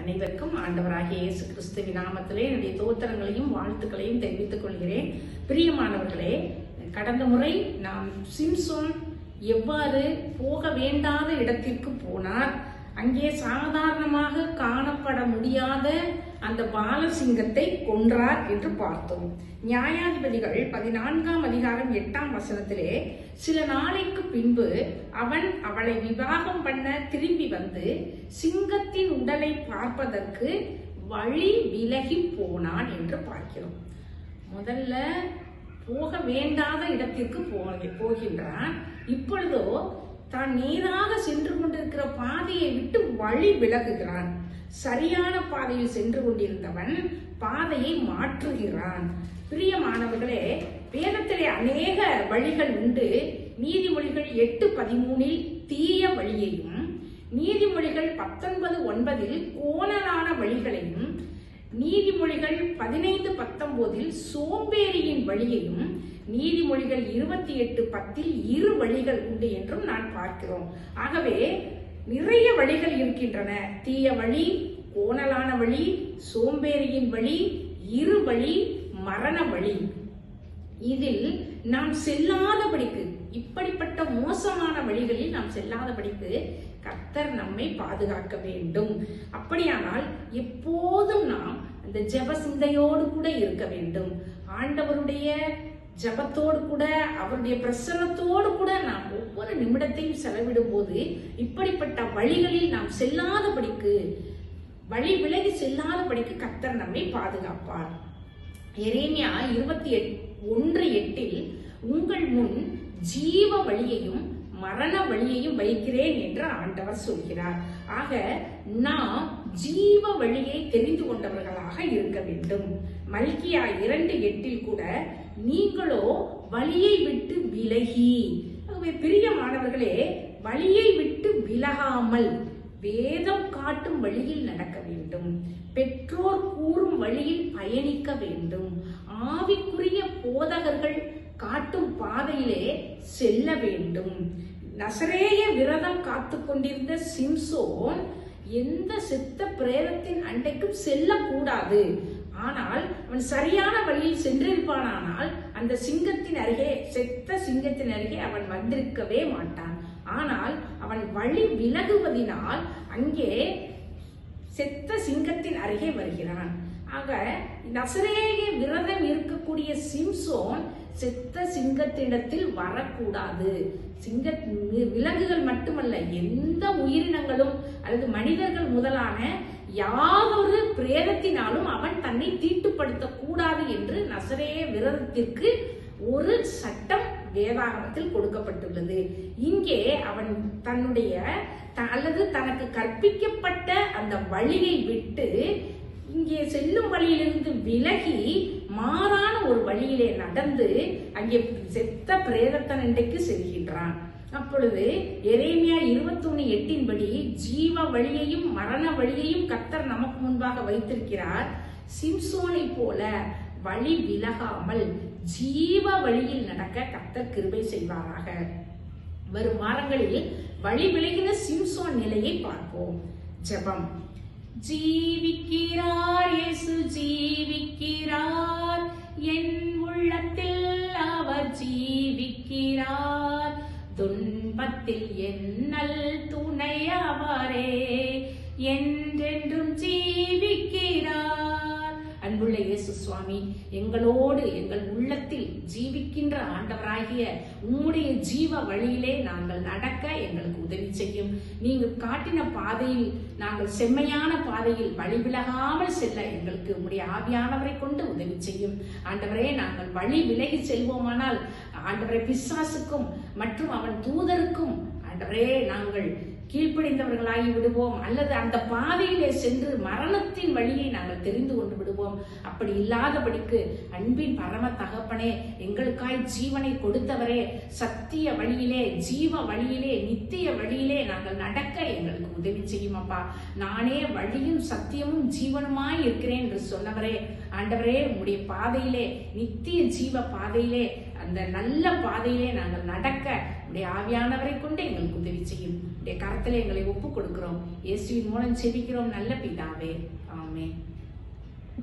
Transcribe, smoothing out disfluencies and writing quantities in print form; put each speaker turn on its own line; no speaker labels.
அனைவருக்கும் ஆண்டவராகிய இயேசு கிறிஸ்துவின் நாமத்திலே என்னுடைய தோத்திரங்களையும் வாழ்த்துக்களையும் தெரிவித்துக் கொள்கிறேன். பிரியமானவர்களே, கடந்த முறை நாம் சிம்சோன் எவ்வாறு போக வேண்டாத இடத்திற்கு போனார், அங்கே சாதாரணமாக காணப்பட முடியாத அந்த பாலசிங்கத்தை கொன்றார் என்று பார்த்தோம். நியாயாதிபதிகள் 14ஆம் அதிகாரம் 8ஆம் வசனத்திலே, சில நாளைக்கு பின்பு அவன் அவளை விவாகம் பண்ண திரும்பி வந்து சிங்கத்தின் உடலை பார்ப்பதற்கு வழி விலகி போனான் என்று பார்க்கிறோம். முதல்ல போக வேண்டாத இடத்திற்கு போகின்றான். இப்பொழுதோ தான் நேராக சென்று கொண்டிருக்கிற பாதையை விட்டு வழி விலகுகிறான். சரியான பாதையில் சென்று கொண்டிருந்தவன் பாதையை மாற்றுகிறான். பிரியமானவர்களே, வேதத்திலே அநேக வழிகள் உண்டு. நீதிமொழிகள் 8:13 தீய வழியையும், நீதிமொழிகள் 19:9 கோணலான வழிகளையும், நீதிமொழிகள் 15:19 சோம்பேறியின் வழியையும், நீதிமொழிகள் 28:10 இரு வழிகள் உண்டு என்றும் நான் பார்க்கிறோம். ஆகவே நிறைய வழிகள் இருக்கின்றன. தீய வழி, கோணலான வழி, சோம்பேறியின் வழி, இரு வழி, மரண வழி. இதில் நாம் செல்லாதபடிக்கு, இப்படிப்பட்ட மோசமான வழிகளில் நாம் செல்லாதபடிக்கு கர்த்தர் நம்மை பாதுகாக்க வேண்டும். அப்படியானால் எப்போதும் நாம் அந்த ஜெப சிந்தையோடு கூட இருக்க வேண்டும். ஆண்டவருடைய ஜபத்தோடு கூட, அவருடைய பிரசன்னத்தோடு கூட நாம் ஒவ்வொரு நிமிடத்தையும் செலவிடும் போது இப்படிப்பட்ட வழிகளில் நாம் செல்லாதபடிக்கு, வழி விலகி செல்லாதபடிக்கு கர்த்தர் நம்மை பாதுகாப்பார். எரேமியா 21:8 உங்கள் முன் ஜீவ வழியையும் மரண வழியையும் வைக்கிறேன் என்று ஆண்டவர் சொல்கிறார். ஆக நாம் ஜீவ வழியை தெரிந்து கொண்டவர்களாக இருக்க வேண்டும். மல்கியா 2:8 கூட நீங்களோ வழியை விட்டு விலகி, பிரியமானவர்களே, வழியை விட்டு விலகாமல் வேதம் காட்டும் வழியில் நடக்க வேண்டும். பெற்றோர் கூறும் வழியில் பயணிக்க வேண்டும். ஆவிக்குரிய போதகர்கள் காட்டும் பாதையிலே செல்ல வேண்டும். நசரேய விரதம் காத்து கொண்டிருந்த சிம்சோன் எந்த செத்த பிரேதத்தின் அண்டைக்கும் செல்லக்கூடாது. ஆனால் அவன் சரியான வழியில் சென்றிருப்பானால் அந்த சிங்கத்தின் அருகே, செத்த சிங்கத்தின் அருகே அவன் வந்திருக்கவே மாட்டான். ஆனால் அவன் வழி விலகுவதினால் அங்கே செத்த சிங்கத்தின் அருகே வருகிறான். ஆக நசரேய விரதம் இருக்கக்கூடிய சிம்சோன் செத்த சிங்கத்திடத்தில் வரக்கூடாது. விலங்குகள் மட்டுமல்ல, எந்த உயிரினங்களும் அல்லது மனிதர்கள் முதலான யாதொரு பிரேதத்தினாலும் அவன் தன்னை தீட்டுப்படுத்த கூடாது என்று நசரேய விரதத்திற்கு ஒரு சட்டம் வேதாகமத்தில் கொடுக்கப்பட்டுள்ளது. இங்கே அவன் தன்னுடைய அல்லது தனக்கு கற்பிக்கப்பட்ட அந்த வழியை விட்டு இங்கே செல்லும் வழியிலிருந்து விலகி மாறான ஒரு வழியிலே நடந்து அங்கே செத்த பிரேதத்தண்டைக்கு செல்கின்றான். அப்பொழுது எரேமியா 21:8 படி ஜீவ வழியையும் மரண வழியையும் கர்த்தர் நமக்கு முன்பாக வைத்திருக்கிறார். சிம்சோனை போல வழி விலகாமல் ஜீவ வழியில் நடக்க கர்த்தர் கிருபை செய்வாராக. வரும் வாரங்களில் வழி விலகின சிம்சோன் நிலையை பார்ப்போம். ஜெபம். ஜீவிக்கிறார், இயேசு ஜீவிக்கிறார், என் உள்ளத்தில் அவர் ஜீவிக்கிறார், துன்பத்தில் என்னல் துணை அவரே, என்றென்றும் ஜீவிக்கிறார். அன்புள்ள இயேசு சுவாமி, எங்களோடு எங்கள் உள்ளத்தில் ஜீவிக்கின்ற ஆண்டவராகிய உம்முடைய ஜீவ வழியிலே நாங்கள் நடக்க எங்களுக்கு உதவி செய்யும். நீங்கள் காட்டின பாதையில், நாங்கள் செம்மையான பாதையில் வழி விலகாமல் செல்ல எங்களுக்கு உம்முடைய ஆவியானவரை கொண்டு உதவி செய்யும். ஆண்டவரே, நாங்கள் வழி விலகி செல்வோமானால் ஆண்டவரை பிசாசுக்கும் மற்றும் அவன் தூதருக்கும் ஆண்டவரே நாங்கள் கீழ்ப்படிந்தவர்களாகி விடுவோம், அல்லது அந்த பாதையிலே சென்று மரணத்தின் வழியை நாங்கள் தெரிந்து கொண்டு விடுவோம். அப்படி இல்லாதபடிக்கு அன்பின் பரம தகப்பனே, எங்களுக்காய் ஜீவனை கொடுத்தவரே, சத்திய வழியிலே, ஜீவ வழியிலே, நித்திய வழியிலே நாங்கள் நடக்க எங்களுக்கு உதவி செய்யும் அப்பா. நானே வழியும் சத்தியமும் ஜீவனுமாய் இருக்கிறேன் என்று சொன்னவரே, ஆண்டவரே, உம்முடைய பாதையிலே, நித்திய ஜீவ பாதையிலே, அந்த நல்ல பாதையிலே நாங்கள் நடக்க உடைய ஆவியானவரை கொண்டு எங்களுக்கு உதவி செய்யும். உடைய கரத்தில் எங்களை ஒப்புக் கொடுக்கிறோம். இயேசுவின் மூலம் செபிக்கிறோம் நல்ல பிதாவே. ஆமென்.